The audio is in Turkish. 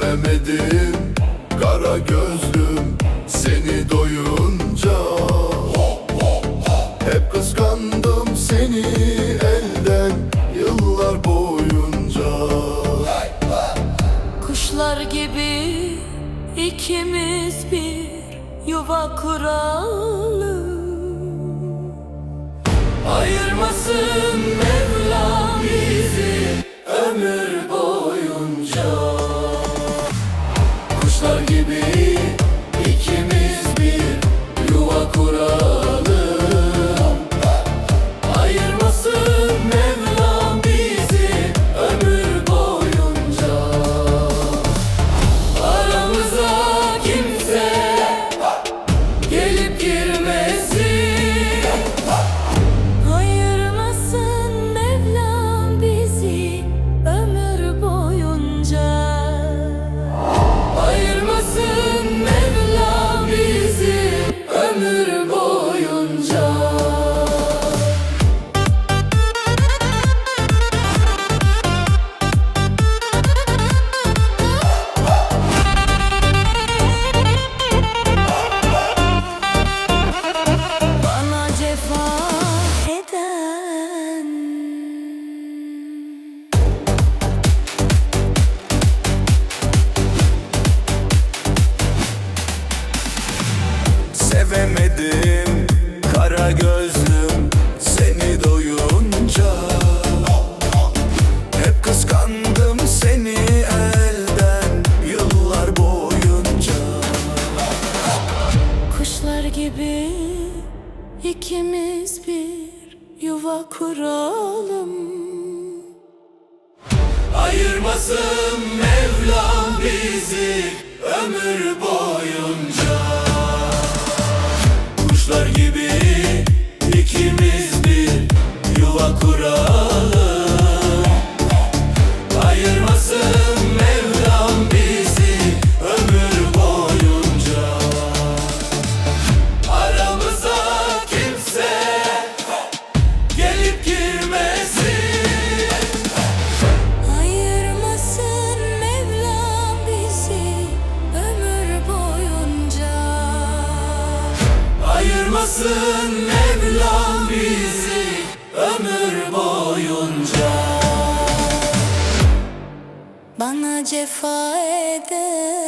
Sevemedim kara gözlüm seni doyunca. Hep kıskandım seni elden yıllar boyunca. Kuşlar gibi ikimiz bir yuva kuralım. Ayırmasın Mevlam bizi ömür boyunca. Kuşlar gibi ikimiz bir yuva kuralım. Ayırmasın Mevlam bizi ömür boyunca. Aramıza kimse gelip girmesin. Ayırmasın Mevlam bizi ömür boyunca. Ayırmasın Mevlam bizi ömür boyunca. Bana cefa eden Sevemedim kara gözlüm seni doyunca. Hep kıskandım seni elden yıllar boyunca. kuşlar gibi ikimiz bir yuva kuralım. Ayırmasın Mevlam bizi ömür boyunca. Kuşlar gibi ikimiz bir yuva kuralım. Ayırmasın Mevlam bizi ömür boyunca. Aramıza kimse gelip girmesin. Ayırmasın Mevlam bizi ömür boyunca. Ayırmasın Mevlam bizi ömür boyunca. Bana cefa eden